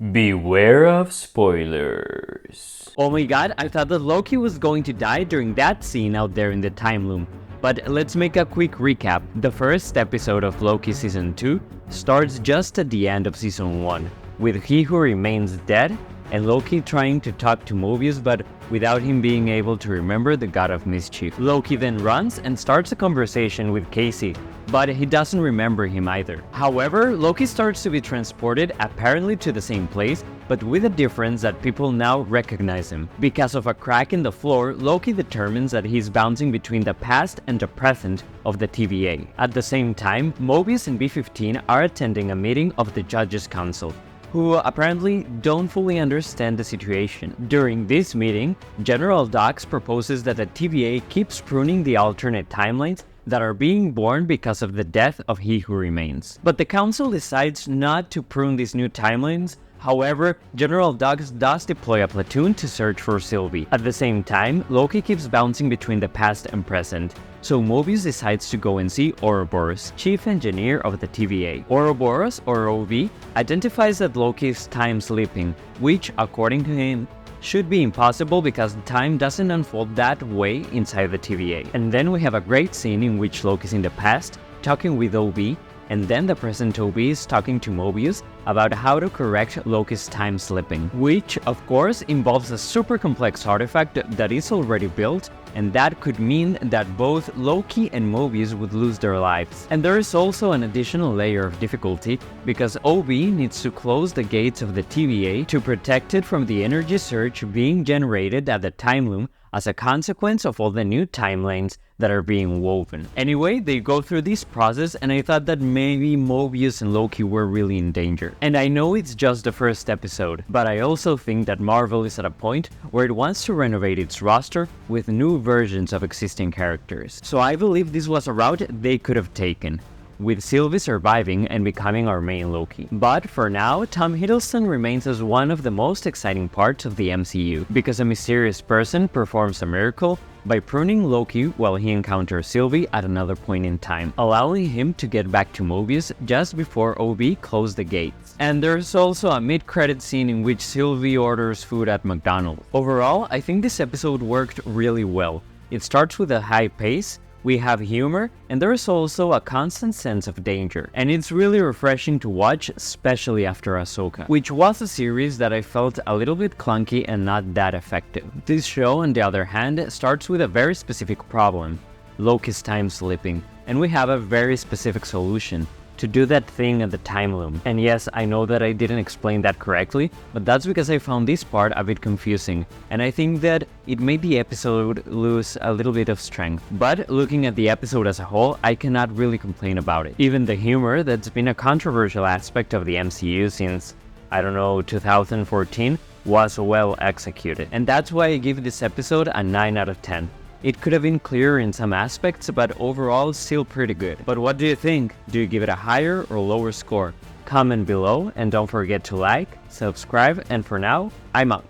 Beware of spoilers. Oh my god, I thought that Loki was going to die during that scene out there in the time loom. But let's make a quick recap. The first episode of Loki Season 2 starts just at the end of Season 1, with He Who Remains dead, and Loki trying to talk to Mobius but without him being able to remember the God of Mischief. Loki then runs and starts a conversation with Casey, but he doesn't remember him either. However, Loki starts to be transported apparently to the same place, but with a difference that people now recognize him. Because of a crack in the floor, Loki determines that he's bouncing between the past and the present of the TVA. At the same time, Mobius and B-15 are attending a meeting of the Judges Council, who apparently don't fully understand the situation. During this meeting, General Dox proposes that the TVA keeps pruning the alternate timelines that are being born because of the death of He Who Remains. But the council decides not to prune these new timelines. However, General Dox does deploy a platoon to search for Sylvie. At the same time, Loki keeps bouncing between the past and present, so Mobius decides to go and see Ouroboros, chief engineer of the TVA. Ouroboros, or OV, identifies that Loki is time slipping, which, according to him, should be impossible because time doesn't unfold that way inside the TVA. And then we have a great scene in which Loki's in the past, talking with OV, and then the present OV is talking to Mobius about how to correct Loki's time slipping, which of course involves a super complex artifact that is already built, and that could mean that both Loki and Mobius would lose their lives. And there is also an additional layer of difficulty because OV needs to close the gates of the TVA to protect it from the energy surge being generated at the time loom as a consequence of all the new timelines that are being woven. Anyway, they go through this process, and I thought that maybe Mobius and Loki were really in danger. And I know it's just the first episode, but I also think that Marvel is at a point where it wants to renovate its roster with new versions of existing characters. So I believe this was a route they could have taken, with Sylvie surviving and becoming our main Loki. But for now, Tom Hiddleston remains as one of the most exciting parts of the MCU, because a mysterious person performs a miracle by pruning Loki while he encounters Sylvie at another point in time, allowing him to get back to Mobius just before OB closed the gates. And there's also a mid-credit scene in which Sylvie orders food at McDonald's. Overall, I think this episode worked really well. It starts with a high pace, we have humor, and there is also a constant sense of danger. And it's really refreshing to watch, especially after Ahsoka, which was a series that I felt a little bit clunky and not that effective. This show, on the other hand, starts with a very specific problem, Loki's time slipping, and we have a very specific solution: to do that thing at the time loom. And yes, I know that I didn't explain that correctly, but that's because I found this part a bit confusing, and I think that it made the episode lose a little bit of strength. But looking at the episode as a whole, I cannot really complain about it. Even the humor, that's been a controversial aspect of the MCU since, I don't know, 2014, was well executed. And that's why I give this episode a 9 out of 10. It could have been clearer in some aspects, but overall still pretty good. But what do you think? Do you give it a higher or lower score? Comment below, and don't forget to like, subscribe, and for now, I'm out.